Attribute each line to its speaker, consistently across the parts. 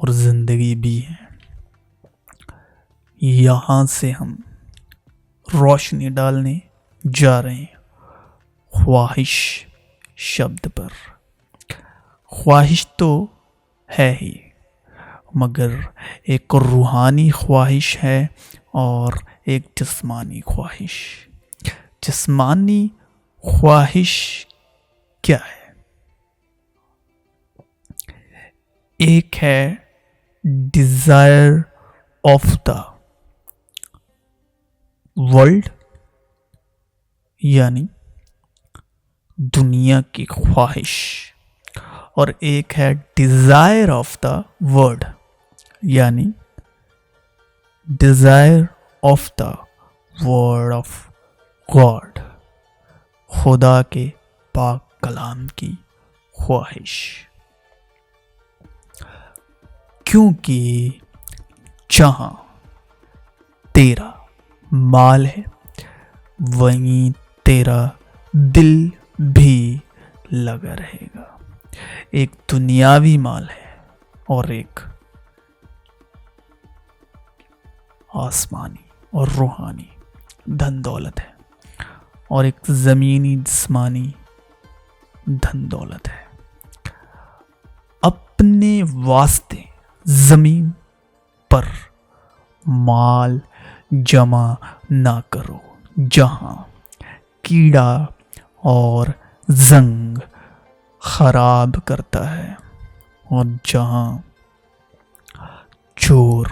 Speaker 1: اور زندگی بھی ہے. یہاں سے ہم روشنی ڈالنے جا رہے ہیں خواہش شبد پر. خواہش تو ہے ہی، مگر ایک روحانی خواہش ہے اور ایک جسمانی خواہش. جسمانی خواہش کیا ہے؟ ایک ہے ڈیزائر آف دا ورلڈ، یعنی دنیا کی خواہش، اور ایک ہے ڈیزائر آف دا ورڈ، یعنی desire of the word of God, خدا کے پاک کلام کی خواہش. کیونکہ جہاں تیرا مال ہے وہیں تیرا دل بھی لگا رہے گا. ایک دنیاوی مال ہے اور ایک آسمانی اور روحانی دھن دولت ہے، اور ایک زمینی جسمانی دھن دولت ہے. اپنے واسطے زمین پر مال جمع نہ کرو جہاں کیڑا اور زنگ خراب کرتا ہے اور جہاں چور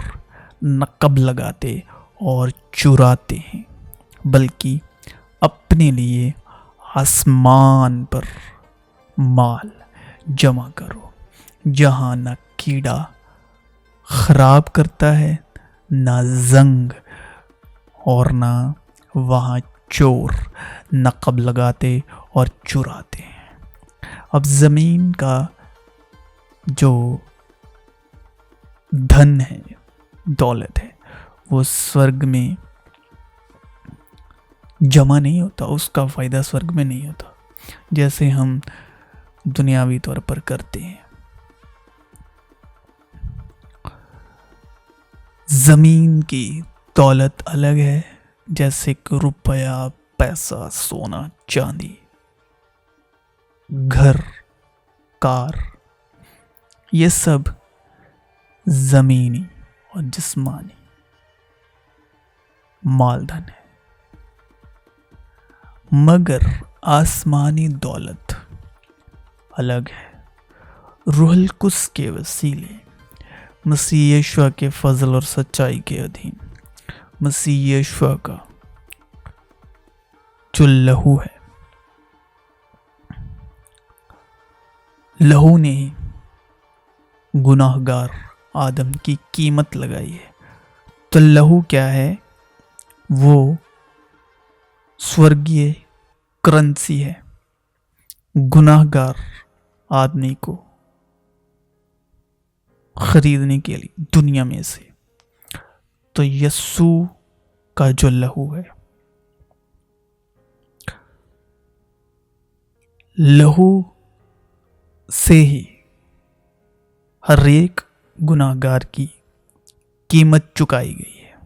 Speaker 1: نقب لگاتے اور چراتے ہیں، بلکہ اپنے لیے آسمان پر مال جمع کرو جہاں نہ کیڑا خراب کرتا ہے، نہ زنگ، اور نہ وہاں چور نقب لگاتے اور چراتے ہیں. اب زمین کا جو دھن ہے، دولت ہے، وہ سورگ میں جمع نہیں ہوتا، اس کا فائدہ سورگ میں نہیں ہوتا جیسے ہم دنیاوی طور پر کرتے ہیں. زمین کی دولت الگ ہے، جیسے کہ روپیہ، پیسہ، سونا، چاندی، گھر، کار، یہ سب زمینی اور جسمانی مالدھن ہے. مگر آسمانی دولت الگ ہے. روح القدس کے وسیلے، مسیح یشوع کے فضل اور سچائی کے ادھین، مسیح یشوع کا جو لہو ہے، لہو نے ہی گناہ گار آدم کی قیمت لگائی ہے. تو لہو کیا ہے؟ وہ سورگیہ کرنسی ہے گناہ گار آدمی کو خریدنے کے لیے دنیا میں سے. تو یسوع کا جو لہو ہے، لہو سے ہی ہر ایک گناہ گار کی قیمت چکائی گئی ہے.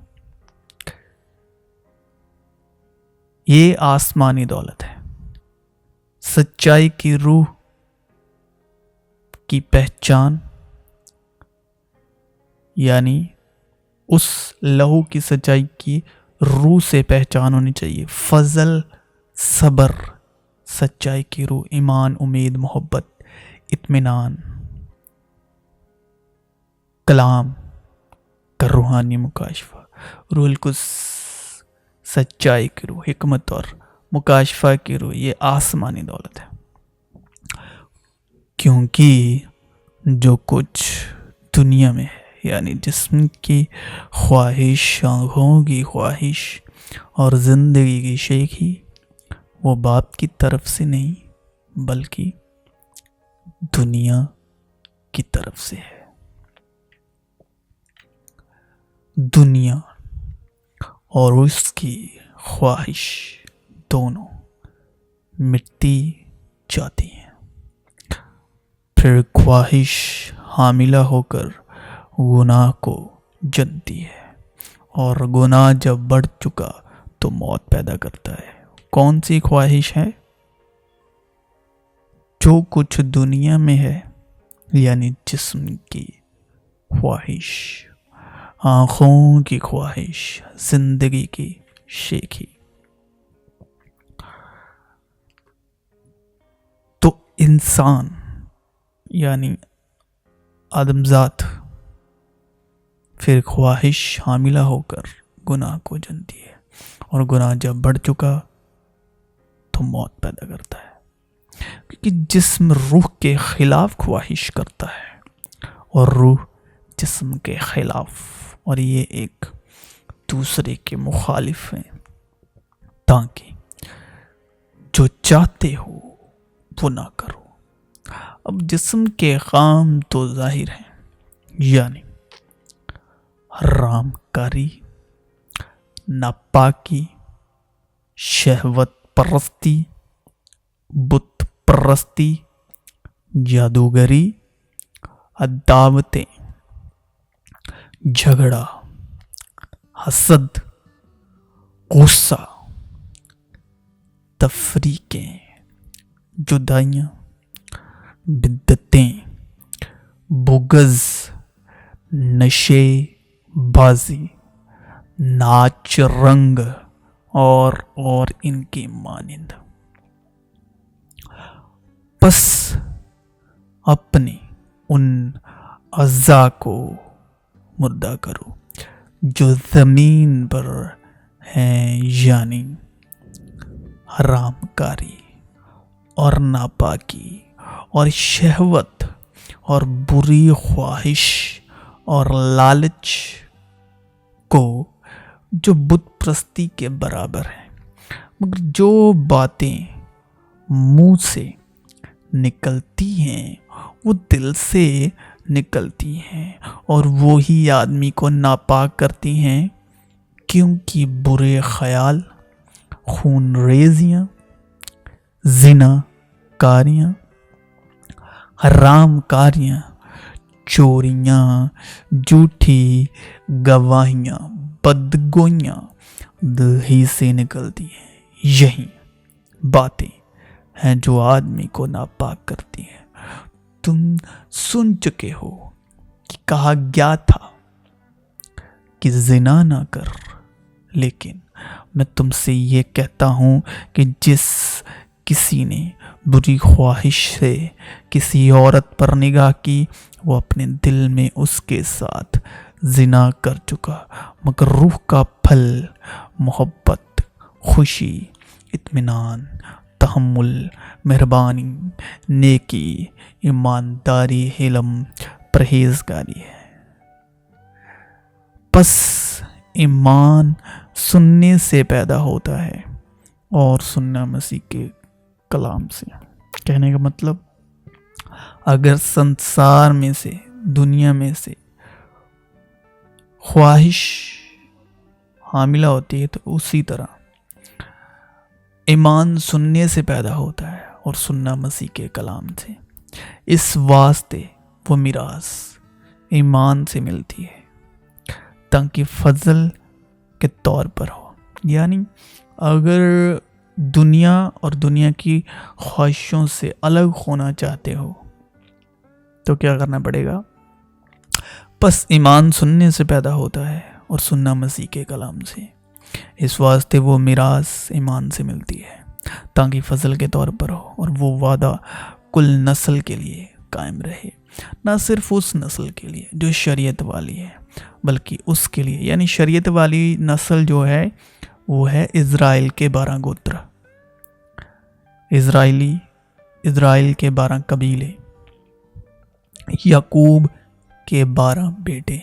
Speaker 1: یہ آسمانی دولت ہے. سچائی کی روح کی پہچان، یعنی اس لہو کی سچائی کی روح سے پہچان ہونی چاہیے. فضل، صبر، سچائی کی روح، ایمان، امید، محبت، اطمینان، کلام کا روحانی مکاشفہ. روح القدس سچائی کی روح، حکمت اور مکاشفہ کی روح، یہ آسمانی دولت ہے. کیونکہ جو کچھ دنیا میں ہے، یعنی جسم کی خواہش، آنکھوں کی خواہش اور زندگی کی شیخی، وہ باپ کی طرف سے نہیں بلکہ دنیا کی طرف سے ہے. دنیا اور اس کی خواہش دونوں مٹتی جاتی ہیں، پھر خواہش حاملہ ہو کر گناہ کو جنتی ہے، اور گناہ جب بڑھ چکا تو موت پیدا کرتا ہے۔ کون سی خواہش ہے؟ جو کچھ دنیا میں ہے، یعنی جسم کی خواہش، آنکھوں کی خواہش، زندگی کی شیخی۔ تو انسان یعنی آدمزاد پھر خواہش حاملہ ہو کر گناہ کو جنتی ہے، اور گناہ جب بڑھ چکا تو موت پیدا کرتا ہے، کیونکہ جسم روح کے خلاف خواہش کرتا ہے اور روح جسم کے خلاف، اور یہ ایک دوسرے کے مخالف ہیں، تاکہ جو چاہتے ہو وہ نہ کرو۔ اب جسم کے کام تو ظاہر ہیں، یعنی حرام کاری، ناپاکی، شہوت پرستی، بت پرستی، جادوگری، عداوتیں، جھگڑا، حسد، غصہ، تفریقیں، جدائیاں، بدعتیں، بغض، نشے بازی، ناچ رنگ اور ان کے مانند۔ پس اپنے ان اعضاء کو مردہ کرو جو زمین پر ہیں، یعنی حرام کاری اور ناپاکی اور شہوت اور بری خواہش اور لالچ کو، جو بت پرستی کے برابر ہے۔ مگر جو باتیں منہ سے نکلتی ہیں وہ دل سے نکلتی ہیں، اور وہی آدمی کو ناپاک کرتی ہیں، کیونکہ برے خیال، خون ریزیاں، زنا کاریاں، حرام کاریاں، چوریاں، جھوٹی گواہیاں، بدگوئیاں دل ہی سے نکلتی ہیں۔ یہی باتیں ہیں جو آدمی کو ناپاک کرتی ہیں۔ تم سن چکے ہو کہ کہا گیا تھا کہ زنا نہ کر، لیکن میں تم سے یہ کہتا ہوں کہ جس کسی نے بری خواہش سے کسی عورت پر نگاہ کی، وہ اپنے دل میں اس کے ساتھ زنا کر چکا۔ مگر روح کا پھل محبت، خوشی، اطمینان، تحمل، مہربانی، نیکی، ایمانداری، حلم، پرہیزگاری ہے۔ پس ایمان سننے سے پیدا ہوتا ہے، اور سننا مسیح کے کلام سے۔ کہنے کا مطلب، اگر سنسار میں سے، دنیا میں سے خواہش حاملہ ہوتی ہے، تو اسی طرح ایمان سننے سے پیدا ہوتا ہے، اور سننا مسیح کے کلام سے۔ اس واسطے وہ میراث ایمان سے ملتی ہے، تاکہ فضل کے طور پر ہو۔ یعنی اگر دنیا اور دنیا کی خواہشوں سے الگ ہونا چاہتے ہو تو کیا کرنا پڑے گا؟ پس ایمان سننے سے پیدا ہوتا ہے، اور سننا مسیح کے کلام سے۔ اس واسطے وہ میراث ایمان سے ملتی ہے، تاکہ فضل کے طور پر ہو، اور وہ وعدہ کل نسل کے لیے قائم رہے، نہ صرف اس نسل کے لیے جو شریعت والی ہے، بلکہ اس کے لیے، یعنی شریعت والی نسل جو ہے وہ ہے اسرائیل کے 12 گوتر، اسرائیل کے 12 قبیلے، یعقوب کے 12 بیٹے،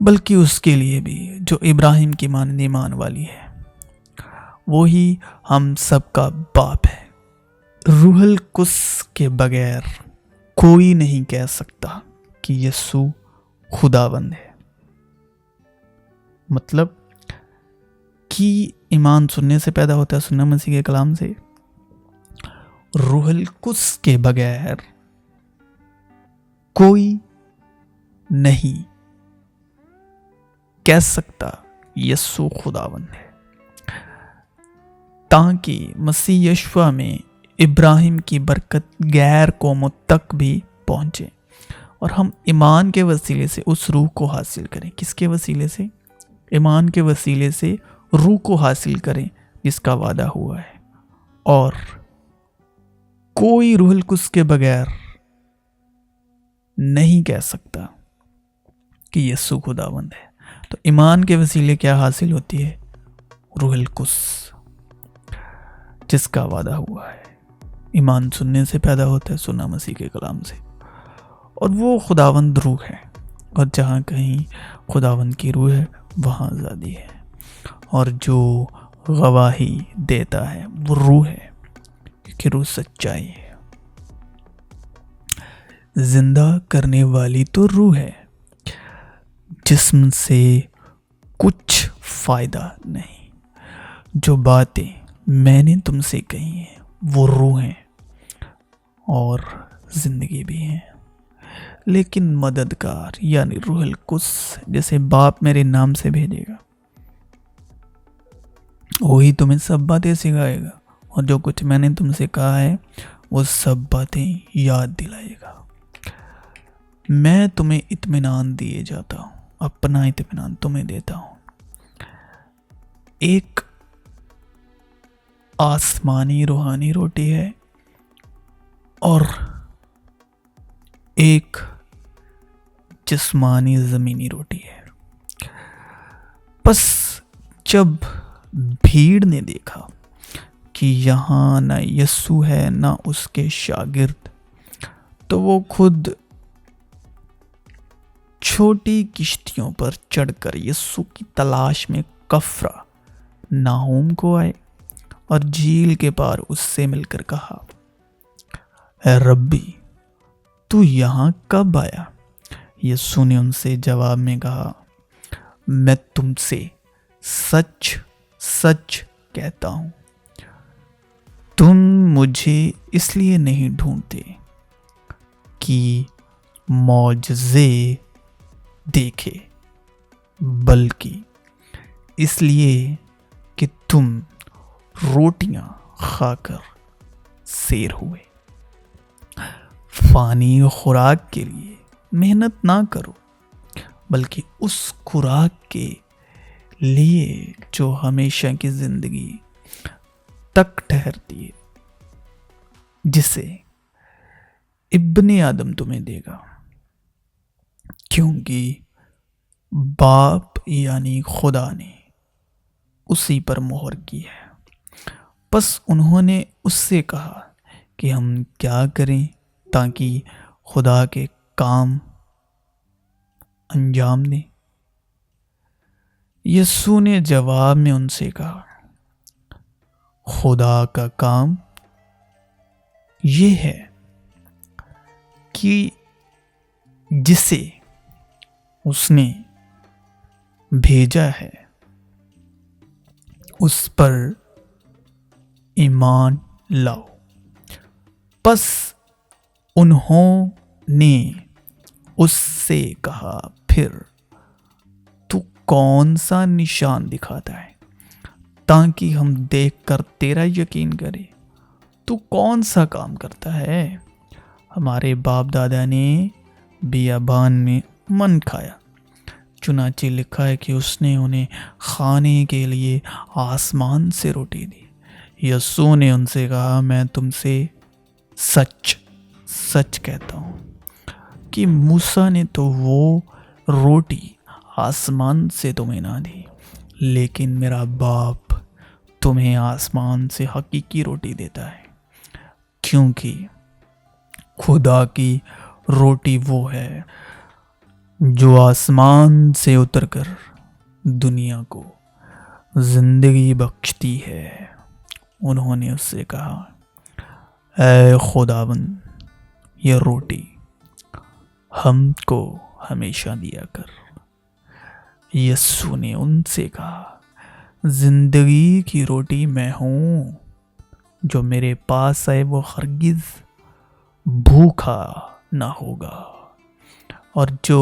Speaker 1: بلکہ اس کے لیے بھی جو ابراہیم کی مانند ایمان والی ہے، وہی ہم سب کا باپ ہے۔ روح القدس کے بغیر کوئی نہیں کہہ سکتا کہ یسوع خداوند ہے۔ مطلب کہ ایمان سننے سے پیدا ہوتا ہے، سننا مسیح کے کلام سے۔ روح القدس کے بغیر کوئی نہیں کہہ سکتا یسوع خداوند ہے، تاکہ مسیح یشوع میں ابراہیم کی برکت غیر قوموں تک بھی پہنچے اور ہم ایمان کے وسیلے سے اس روح کو حاصل کریں۔ کس کے وسیلے سے؟ ایمان کے وسیلے سے روح کو حاصل کریں جس کا وعدہ ہوا ہے، اور کوئی روح القدس کے بغیر نہیں کہہ سکتا کہ یسوع خداوند ہے۔ تو ایمان کے وسیلے کیا حاصل ہوتی ہے؟ روح القدس جس کا وعدہ ہوا ہے۔ ایمان سننے سے پیدا ہوتا ہے، سنا مسیح کے کلام سے، اور وہ خداوند روح ہے، اور جہاں کہیں خداوند کی روح ہے وہاں آزادی ہے، اور جو گواہی دیتا ہے وہ روح ہے، کیونکہ روح سچائی ہے۔ زندہ کرنے والی تو روح ہے، جسم سے کچھ فائدہ نہیں۔ جو باتیں میں نے تم سے کہی ہیں وہ روح ہیں اور زندگی بھی ہیں، لیکن مددگار یعنی روح القدس جیسے باپ میرے نام سے بھیجے گا، وہی تمہیں سب باتیں سکھائے گا، اور جو کچھ میں نے تم سے کہا ہے وہ سب باتیں یاد دلائے گا۔ میں تمہیں اطمینان دیے جاتا ہوں، اپنا اطمینان تمہیں دیتا ہوں۔ ایک آسمانی روحانی روٹی ہے اور ایک جسمانی زمینی روٹی ہے۔ پس جب بھیڑ نے دیکھا کہ یہاں نہ یسوع ہے نہ اس کے شاگرد، تو وہ خود چھوٹی کشتیوں پر چڑھ کر یسوع کی تلاش میں کفرا ناہوم کو آئے، اور جھیل کے پار اس سے مل کر کہا، اے ربی، تو یہاں کب آیا؟ یسوع نے ان سے جواب میں کہا، میں تم سے سچ سچ کہتا ہوں، تم مجھے اس لیے نہیں ڈھونڈتے کہ معجزے دیکھے، بلکہ اس لیے کہ تم روٹیاں کھا کر سیر ہوئے۔ فانی خوراک کے لیے محنت نہ کرو، بلکہ اس خوراک کے لیے جو ہمیشہ کی زندگی تک ٹھہرتی ہے، جسے ابن آدم تمہیں دے گا، کیونکہ باپ یعنی خدا نے اسی پر مہر کی ہے۔ پس انہوں نے اس سے کہا کہ ہم کیا کریں تاکہ خدا کے کام انجام دیں؟ یسوع نے جواب میں ان سے کہا، خدا کا کام یہ ہے کہ جسے اس نے بھیجا ہے اس پر ایمان لاؤ۔ پس انہوں نے اس سے کہا، پھر تو کون سا نشان دکھاتا ہے تاکہ ہم دیکھ کر تیرا یقین کریں؟ تو کون سا کام کرتا ہے؟ ہمارے باپ دادا نے بیابان میں من کھایا، چنانچہ لکھا ہے کہ اس نے انہیں کھانے کے لیے آسمان سے روٹی دی۔ یسوع نے ان سے کہا، میں تم سے سچ سچ کہتا ہوں کہ موسیٰ نے تو وہ روٹی آسمان سے تمہیں نہ دی، لیکن میرا باپ تمہیں آسمان سے حقیقی روٹی دیتا ہے، کیونکہ خدا کی روٹی وہ ہے جو آسمان سے اتر کر دنیا کو زندگی بخشتی ہے۔ انہوں نے اس سے کہا، اے خداوند، یہ روٹی ہم کو ہمیشہ دیا کر۔ یسوع نے ان سے کہا، زندگی کی روٹی میں ہوں، جو میرے پاس آئے وہ ہرگز بھوکا نہ ہوگا، اور جو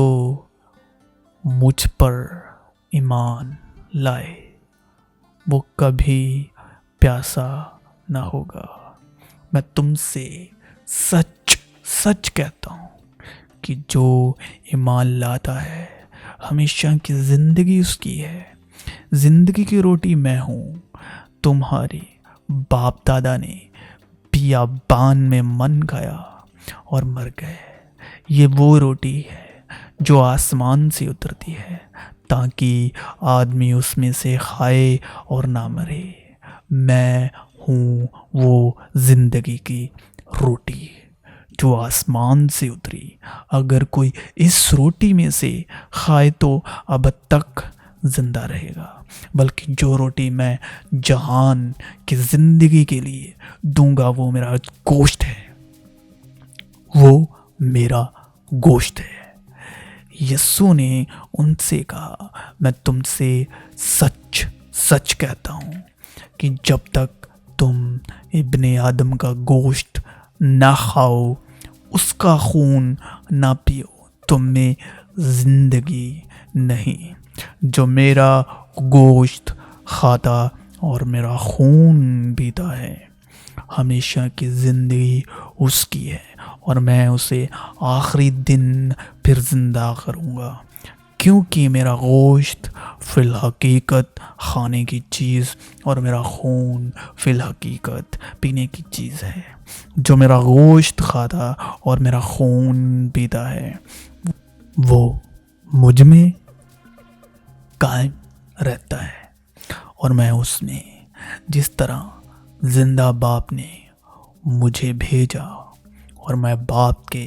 Speaker 1: مجھ پر ایمان لائے وہ کبھی پیاسا نہ ہوگا۔ میں تم سے سچ سچ کہتا ہوں کہ جو ایمان لاتا ہے ہمیشہ کی زندگی اس کی ہے۔ زندگی کی روٹی میں ہوں۔ تمہارے باپ دادا نے بیابان میں من کھایا اور مر گئے۔ یہ وہ روٹی ہے جو آسمان سے اترتی ہے تاکہ آدمی اس میں سے کھائے اور نہ مرے۔ میں ہوں وہ زندگی کی روٹی جو آسمان سے اتری۔ اگر کوئی اس روٹی میں سے کھائے تو اب تک زندہ رہے گا، بلکہ جو روٹی میں جہان کی زندگی کے لیے دوں گا وہ میرا گوشت ہے، وہ میرا گوشت ہے۔ یسوع نے ان سے کہا، میں تم سے سچ سچ کہتا ہوں کہ جب تک تم ابن آدم کا گوشت نہ کھاؤ، اس کا خون نہ پیو، تم میں زندگی نہیں۔ جو میرا گوشت کھاتا اور میرا خون پیتا ہے ہمیشہ کی زندگی اس کی ہے، اور میں اسے آخری دن پھر زندہ کروں گا، کیونکہ میرا گوشت فی الحقیقت کھانے کی چیز اور میرا خون فی الحقیقت پینے کی چیز ہے۔ جو میرا گوشت کھاتا اور میرا خون پیتا ہے وہ مجھ میں قائم رہتا ہے اور میں اس میں، جس طرح زندہ باپ نے مجھے بھیجا اور میں باپ کے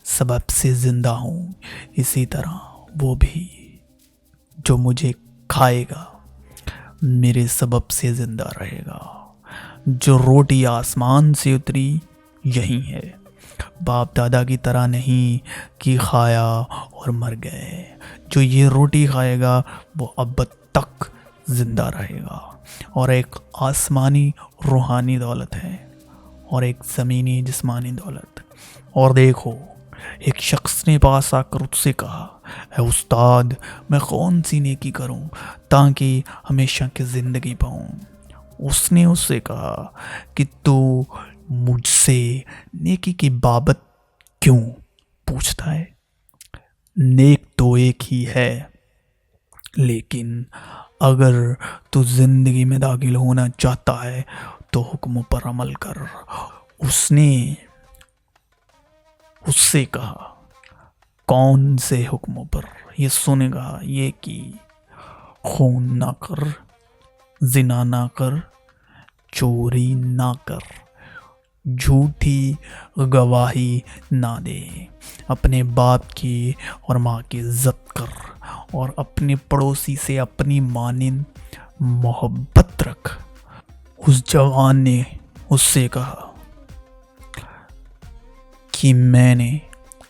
Speaker 1: سبب سے زندہ ہوں، اسی طرح وہ بھی جو مجھے کھائے گا میرے سبب سے زندہ رہے گا۔ جو روٹی آسمان سے اتری یہی ہے، باپ دادا کی طرح نہیں کہ کھایا اور مر گئے۔ جو یہ روٹی کھائے گا وہ اب تک زندہ رہے گا، اور ایک آسمانی روحانی دولت ہے اور ایک زمینی جسمانی دولت۔ اور دیکھو، ایک شخص نے پاس آ کر اس سے کہا، اے استاد، میں کون سی نیکی کروں تاکہ ہمیشہ کی زندگی پاؤں؟ اس نے اس سے کہا کہ تو مجھ سے نیکی کی بابت کیوں پوچھتا ہے؟ نیک تو ایک ہی ہے، لیکن اگر تو زندگی میں داخل ہونا چاہتا ہے تو حکموں پر عمل کر۔ اس نے اس سے کہا، کون سے حکموں پر؟ یسوع نے کہا، یہ کہ خون نہ کر، زنا نہ کر، چوری نہ کر، جھوٹی گواہی نہ دے، اپنے باپ کی اور ماں کی عزت کر، اور اپنے پڑوسی سے اپنی مانند محبت رکھ۔ اس جوان نے اس سے کہا کہ میں نے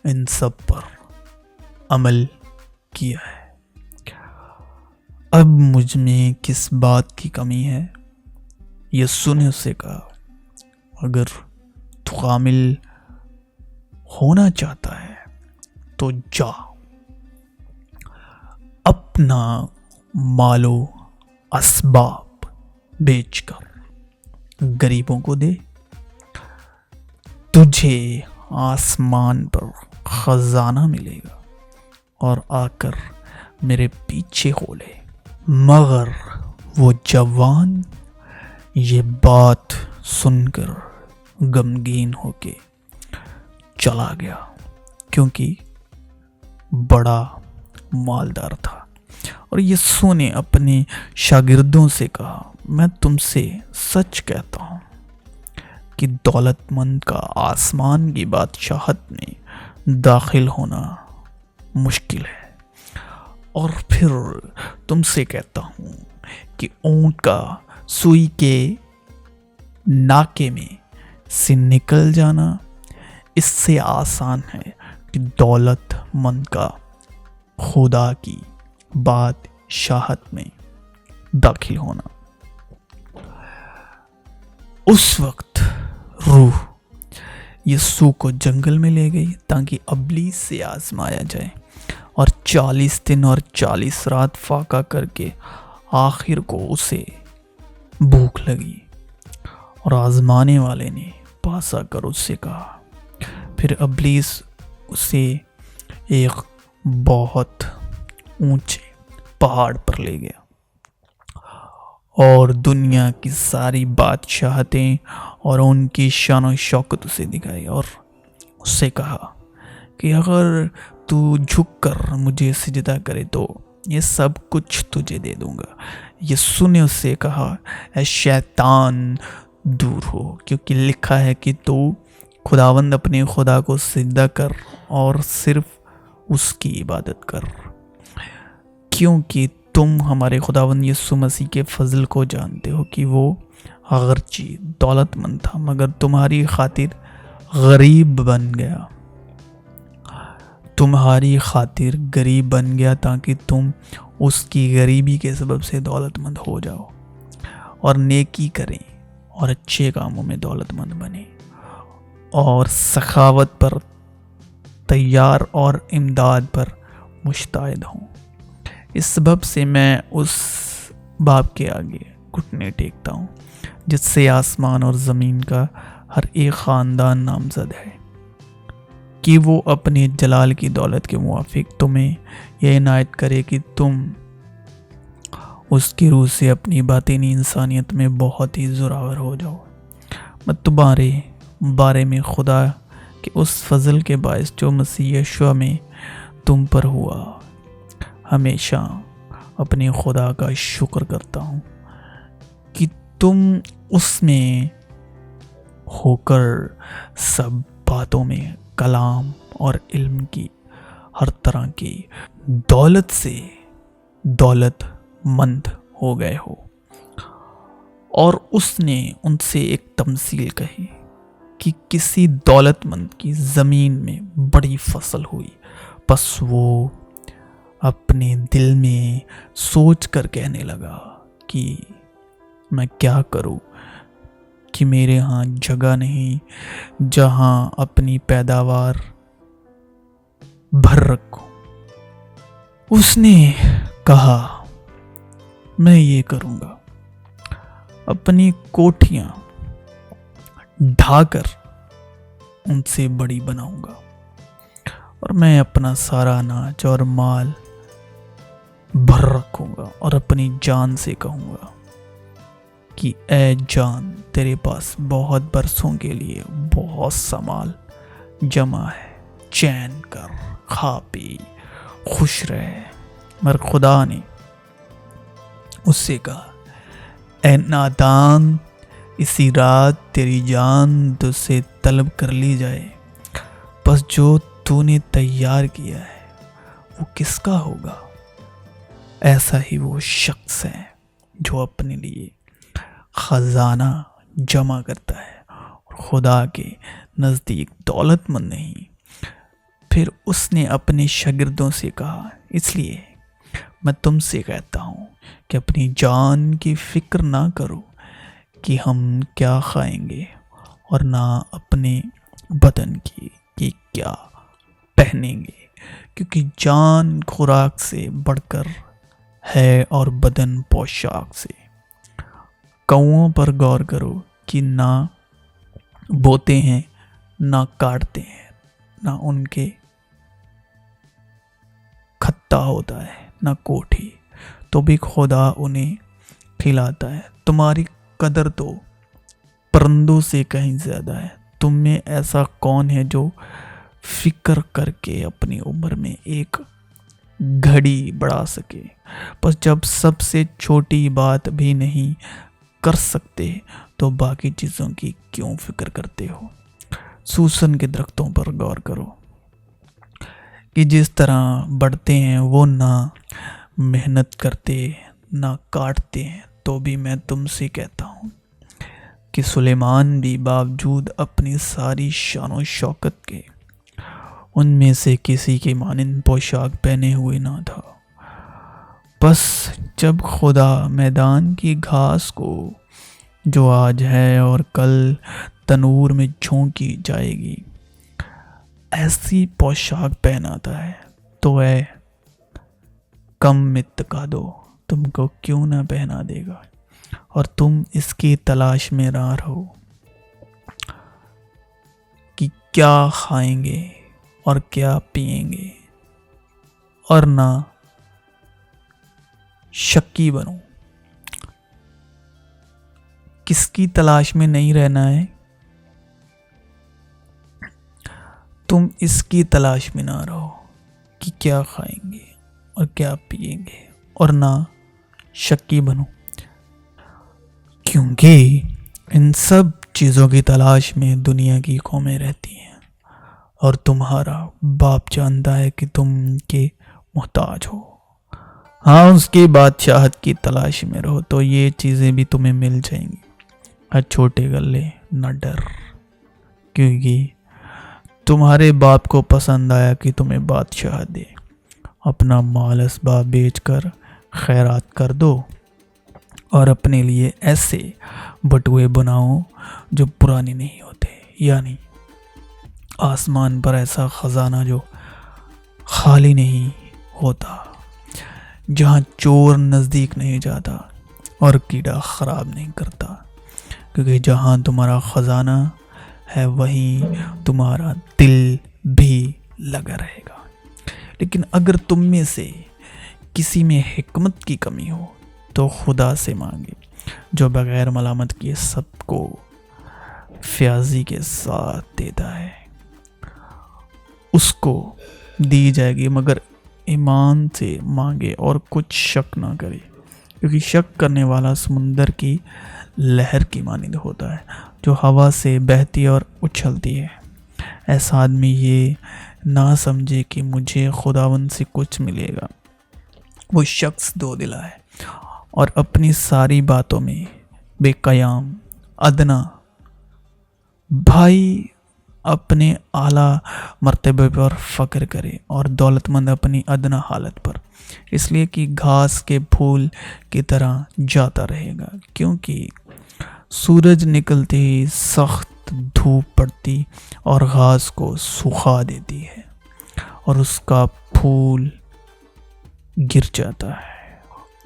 Speaker 1: ان سب پر عمل کیا ہے، اب مجھ میں کس بات کی کمی ہے؟ یسوع نے اس سے کہا، اگر تو کامل ہونا چاہتا ہے تو جا، اپنا مال و اسباب بیچ کر غریبوں کو دے، تجھے آسمان پر خزانہ ملے گا، اور آ کر میرے پیچھے ہو لے۔ مگر وہ جوان یہ بات سن کر غمگین ہو کے چلا گیا، کیونکہ بڑا مالدار تھا۔ اور یسوع نے اپنے شاگردوں سے کہا، میں تم سے سچ کہتا ہوں کہ دولت مند کا آسمان کی بادشاہت میں داخل ہونا مشکل ہے۔ اور پھر تم سے کہتا ہوں کہ اونٹ کا سوئی کے ناکے میں سے نکل جانا اس سے آسان ہے کہ دولت مند کا خدا کی بادشاہت میں داخل ہونا۔ اس وقت روح یسوع کو جنگل میں لے گئی تاکہ ابلیس سے آزمایا جائے۔ اور 40 دن اور 40 رات فاقہ کر کے آخر کو اسے بھوک لگی، اور آزمانے والے نے پاس آ کر اس سے کہا. پھر ابلیس اسے ایک بہت اونچے پہاڑ پر لے گیا اور دنیا کی ساری بادشاہتیں اور ان کی شان و شوکت اسے دکھائی، اور اس سے کہا کہ اگر تو جھک کر مجھے سجدہ کرے تو یہ سب کچھ تجھے دے دوں گا. یسوع نے اس سے کہا، اے شیطان دور ہو، کیونکہ لکھا ہے کہ تو خداوند اپنے خدا کو سجدہ کر اور صرف اس کی عبادت کر. کیونکہ تم ہمارے خداوند یسوع مسیح کے فضل کو جانتے ہو کہ وہ اگرچہ دولت مند تھا مگر تمہاری خاطر غریب بن گیا، تمہاری خاطر غریب بن گیا تاکہ تم اس کی غریبی کے سبب سے دولت مند ہو جاؤ اور نیکی کریں اور اچھے کاموں میں دولت مند بنے اور سخاوت پر تیار اور امداد پر مشتعد ہوں. اس سبب سے میں اس باپ کے آگے گھٹنے ٹیکتا ہوں جس سے آسمان اور زمین کا ہر ایک خاندان نامزد ہے، کہ وہ اپنے جلال کی دولت کے موافق تمہیں یہ عنایت کرے کہ تم اس کی روح سے اپنی باطنی انسانیت میں بہت ہی زراور ہو جاؤ. میں تمہارے بارے میں خدا کہ اس فضل کے باعث جو مسیح یسوع میں تم پر ہوا ہمیشہ اپنے خدا کا شکر کرتا ہوں کہ تم اس میں ہو کر سب باتوں میں کلام اور علم کی ہر طرح کی دولت سے دولت مند ہو گئے ہو. اور اس نے ان سے ایک تمثیل کہی کہ کسی دولت مند کی زمین میں بڑی فصل ہوئی، پس وہ اپنے دل میں سوچ کر کہنے لگا کہ میں کیا کروں کہ میرے ہاں جگہ نہیں جہاں اپنی پیداوار بھر رکھوں. اس نے کہا، میں یہ کروں گا، اپنی کوٹھیاں ڈھا کر ان سے بڑی بناؤں گا اور میں اپنا سارا اناج اور مال بھر رکھوں گا اور اپنی جان سے کہوں گا کہ اے جان، تیرے پاس بہت برسوں کے لیے بہت سا مال جمع ہے، چین کر، کھا پی، خوش رہے. مگر خدا نے اس سے کہا، اے نادان، اسی رات تیری جان تجھ سے طلب کر لی جائے، پس جو تو نے تیار کیا ہے وہ کس کا ہوگا؟ ایسا ہی وہ شخص ہے جو اپنے لیے خزانہ جمع کرتا ہے اور خدا کے نزدیک دولت مند نہیں. پھر اس نے اپنے شاگردوں سے کہا، اس لیے میں تم سے کہتا ہوں کہ اپنی جان کی فکر نہ کرو کہ ہم کیا کھائیں گے، اور نہ اپنے بدن کی کہ کیا پہنیں گے، کیونکہ جان خوراک سے بڑھ کر ہے اور بدن پوشاک سے. کوؤں پر غور کرو کہ نہ بوتے ہیں نہ کاٹتے ہیں، نہ ان کے کھتا ہوتا ہے نہ کوٹھی، تو بھی خدا انہیں کھلاتا ہے. تمہاری قدر تو پرندوں سے کہیں زیادہ ہے. تم میں ایسا کون ہے جو فکر کر کے اپنی عمر میں ایک گھڑی بڑھا سکے؟ بس جب سب سے چھوٹی بات بھی نہیں کر سکتے تو باقی چیزوں کی کیوں فکر کرتے ہو؟ سوسن کے درختوں پر غور کرو کہ جس طرح بڑھتے ہیں، وہ نہ محنت کرتے نہ کاٹتے ہیں. تو بھی میں تم سے کہتا ہوں کہ سلیمان بھی باوجود اپنی ساری شان و شوکت کے ان میں سے کسی کے مانند پوشاک پہنے ہوئے نہ تھا. بس جب خدا میدان کی گھاس کو جو آج ہے اور کل تنور میں جھونکی جائے گی ایسی پوشاک پہناتا ہے، تو اے کم متکا دو تم کو کیوں نہ پہنا دے گا، اور تم اس کی تلاش میں نہ رہو کہ کیا کھائیں گے اور کیا پئیں گے، اور نہ شکی بنو۔ کس کی تلاش میں نہیں رہنا ہے، تم اس کی تلاش میں نہ رہو کہ کیا کھائیں گے اور کیا پئیں گے، اور نہ شکی بنو، کیونکہ ان سب چیزوں کی تلاش میں دنیا کی قومیں رہتی ہیں، اور تمہارا باپ جانتا ہے کہ تم ان کے محتاج ہو۔ ہاں، اس کی بادشاہت کی تلاش میں رہو تو یہ چیزیں بھی تمہیں مل جائیں گی۔ چھوٹے گلے نہ ڈر، کیونکہ تمہارے باپ کو پسند آیا کہ تمہیں بادشاہ دے۔ اپنا مال اسباب بیچ کر خیرات کر دو، اور اپنے لیے ایسے بٹوے بناؤ جو پرانے نہیں ہوتے، یعنی آسمان پر ایسا خزانہ جو خالی نہیں ہوتا، جہاں چور نزدیک نہیں جاتا اور کیڑا خراب نہیں کرتا، کیونکہ جہاں تمہارا خزانہ ہے وہیں تمہارا دل بھی لگا رہے گا۔ لیکن اگر تم میں سے کسی میں حکمت کی کمی ہو تو خدا سے مانگے، جو بغیر ملامت کیے سب کو فیاضی کے ساتھ دیتا ہے، اس کو دی جائے گی، مگر ایمان سے مانگے اور کچھ شک نہ کرے، کیونکہ شک کرنے والا سمندر کی لہر کی مانند ہوتا ہے، جو ہوا سے بہتی اور اچھلتی ہے۔ ایسا آدمی یہ نہ سمجھے کہ مجھے خداوند سے کچھ ملے گا۔ وہ شخص دو دلا ہے اور اپنی ساری باتوں میں بے قیام، ادنا بھائی اپنے اعلیٰ مرتبے پر فخر کرے اور دولت مند اپنی ادنا حالت پر، اس لیے کہ گھاس کے پھول کی طرح جاتا رہے گا، کیونکہ سورج نکلتے ہی سخت دھوپ پڑتی اور گھاس کو سکھا دیتی ہے اور اس کا پھول گر جاتا ہے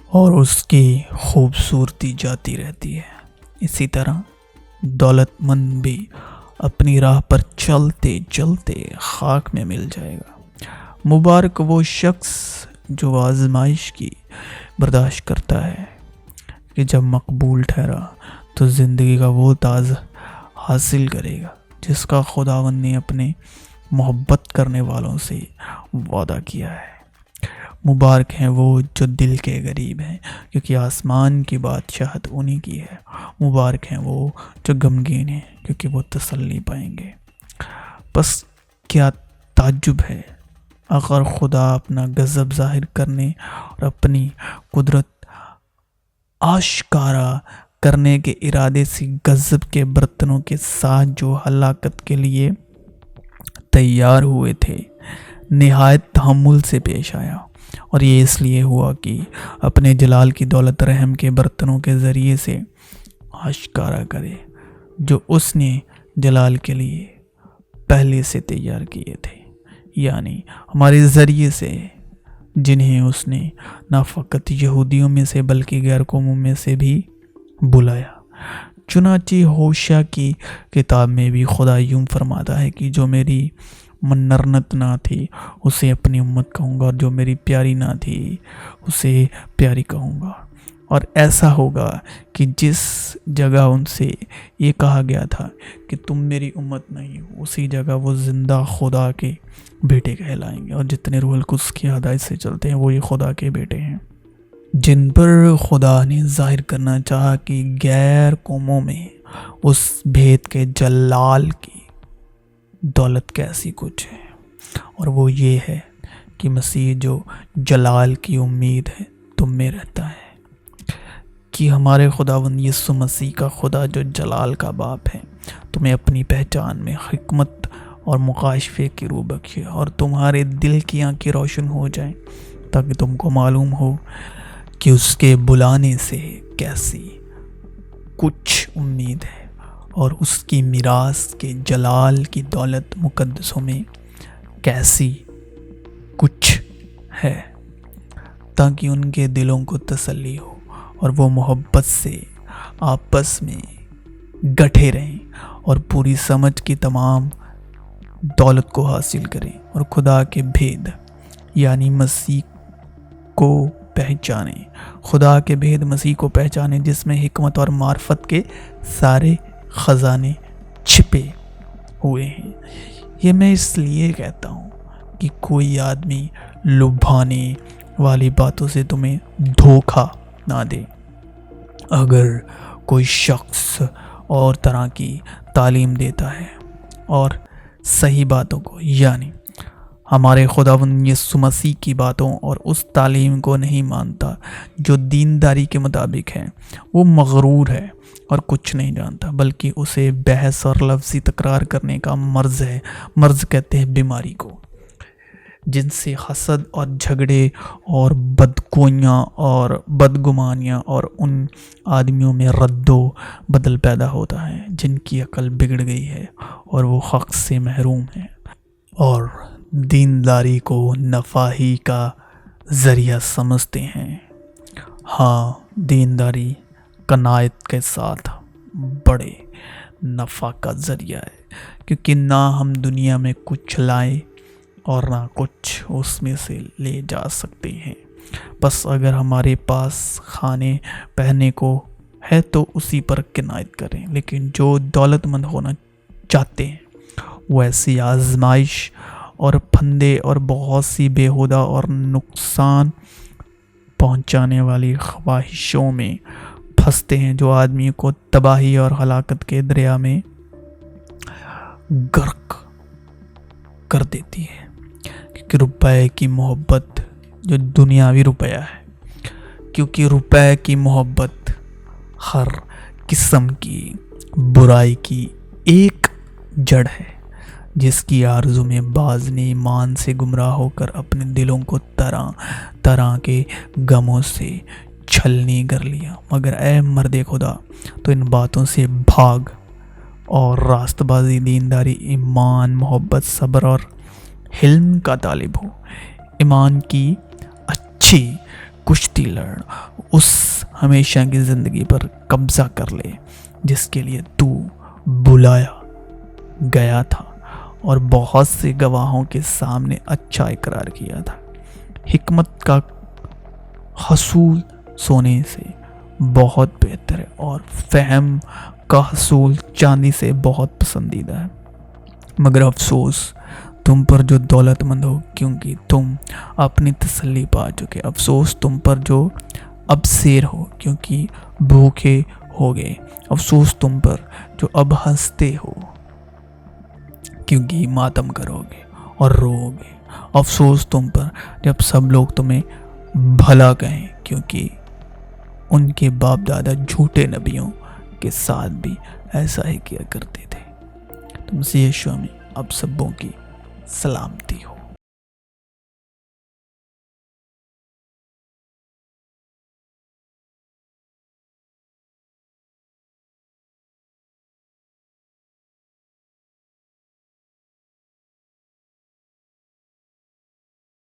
Speaker 1: اور اس کی خوبصورتی جاتی رہتی ہے۔ اسی طرح دولت مند بھی اپنی راہ پر چلتے چلتے خاک میں مل جائے گا۔ مبارک وہ شخص جو آزمائش کی برداشت کرتا ہے، کہ جب مقبول ٹھہرا تو زندگی کا وہ تاج حاصل کرے گا جس کا خداوند نے اپنے محبت کرنے والوں سے وعدہ کیا ہے۔ مبارک ہیں وہ جو دل کے غریب ہیں، کیونکہ آسمان کی بادشاہت انہی کی ہے۔ مبارک ہیں وہ جو غمگین ہیں، کیونکہ وہ تسلی پائیں گے۔ بس کیا تعجب ہے اگر خدا اپنا غضب ظاہر کرنے اور اپنی قدرت آشکارا کرنے کے ارادے سے غضب کے برتنوں کے ساتھ جو ہلاکت کے لیے تیار ہوئے تھے نہایت تحمل سے پیش آیا، اور یہ اس لیے ہوا کہ اپنے جلال کی دولت رحم کے برتنوں کے ذریعے سے آشکارا کرے، جو اس نے جلال کے لیے پہلے سے تیار کیے تھے، یعنی ہمارے ذریعے سے، جنہیں اس نے نہ فقط یہودیوں میں سے بلکہ غیر قوموں میں سے بھی بلایا۔ چنانچہ ہوشیع کی کتاب میں بھی خدا یوں فرماتا ہے کہ جو میری منرنت نہ تھی اسے اپنی امت کہوں گا، اور جو میری پیاری نہ تھی اسے پیاری کہوں گا۔ اور ایسا ہوگا کہ جس جگہ ان سے یہ کہا گیا تھا کہ تم میری امت نہیں ہو، اسی جگہ وہ زندہ خدا کے بیٹے کہلائیں گے، اور جتنے روح القدس کی ہدایت سے چلتے ہیں وہ یہ خدا کے بیٹے ہیں، جن پر خدا نے ظاہر کرنا چاہا کہ غیر قوموں میں اس بھید کے جلال کی دولت کیسی کچھ ہے، اور وہ یہ ہے کہ مسیح جو جلال کی امید ہے تم میں رہتا ہے، کہ ہمارے خداوند یسوع مسیح کا خدا جو جلال کا باپ ہے تمہیں اپنی پہچان میں حکمت اور مکاشفے کی روح بخشے، اور تمہارے دل کی آنکھیں روشن ہو جائیں، تاکہ تم کو معلوم ہو کہ اس کے بلانے سے کیسی کچھ امید ہے، اور اس کی میراث کے جلال کی دولت مقدسوں میں کیسی کچھ ہے۔ تاکہ ان کے دلوں کو تسلی ہو اور وہ محبت سے آپس میں گٹھے رہیں اور پوری سمجھ کی تمام دولت کو حاصل کریں اور خدا کے بھید یعنی مسیح کو پہچانیں، خدا کے بھید مسیح کو پہچانیں جس میں حکمت اور معرفت کے سارے خزانے چھپے ہوئے ہیں۔ یہ میں اس لیے کہتا ہوں کہ کوئی آدمی لبھانے والی باتوں سے تمہیں دھوکہ نہ دے۔ اگر کوئی شخص اور طرح کی تعلیم دیتا ہے اور صحیح باتوں کو یعنی ہمارے خداوند یسوع مسیح کی باتوں اور اس تعلیم کو نہیں مانتا جو دینداری کے مطابق ہے، وہ مغرور ہے اور کچھ نہیں جانتا، بلکہ اسے بحث اور لفظی تکرار کرنے کا مرض ہے۔ مرض کہتے ہیں بیماری کو، جن سے حسد اور جھگڑے اور بدگوئیاں اور بدگمانیاں اور ان آدمیوں میں رد و بدل پیدا ہوتا ہے جن کی عقل بگڑ گئی ہے اور وہ حق سے محروم ہے اور دینداری کو نفاہی کا ذریعہ سمجھتے ہیں۔ ہاں، دینداری قناعت کے ساتھ بڑے نفع کا ذریعہ ہے، کیونکہ نہ ہم دنیا میں کچھ لائیں اور نہ کچھ اس میں سے لے جا سکتے ہیں۔ بس اگر ہمارے پاس کھانے پہننے کو ہے تو اسی پر قناعت کریں، لیکن جو دولت مند ہونا چاہتے ہیں وہ ایسی آزمائش اور پھندے اور بہت سی بیہودہ اور نقصان پہنچانے والی خواہشوں میں پھنستے ہیں جو آدمی کو تباہی اور ہلاکت کے دریا میں غرق کر دیتی ہے۔ کیونکہ روپے کی محبت جو دنیاوی روپیہ ہے، کیونکہ روپے کی محبت ہر قسم کی برائی کی ایک جڑ ہے، جس کی آرزو میں بعض نے ایمان سے گمراہ ہو کر اپنے دلوں کو طرح طرح کے غموں سے چھلنی کر لیا۔ مگر اے مرد خدا، تو ان باتوں سے بھاگ اور راست بازی، دینداری، ایمان، محبت، صبر اور حلم کا طالب ہو۔ ایمان کی اچھی کشتی لڑ، اس ہمیشہ کی زندگی پر قبضہ کر لے جس کے لیے تو بلایا گیا تھا اور بہت سے گواہوں کے سامنے اچھا اقرار کیا تھا۔ حکمت کا حصول سونے سے بہت بہتر ہے اور فہم کا حصول چاندی سے بہت پسندیدہ ہے۔ مگر افسوس تم پر جو دولت مند ہو، کیونکہ تم اپنی تسلی پا چکے۔ افسوس تم پر جو ابصیر ہو، کیونکہ بھوکے ہو گئے۔ افسوس تم پر جو اب ہنستے ہو، کیونکہ ماتم کرو گے اور رو گے۔ افسوس تم پر جب سب لوگ تمہیں بھلا کہیں، کیونکہ ان کے باپ دادا جھوٹے نبیوں کے ساتھ بھی ایسا ہی کیا کرتے تھے۔ تو مسیح یسوع میں اب سبوں کی سلامتی ہو۔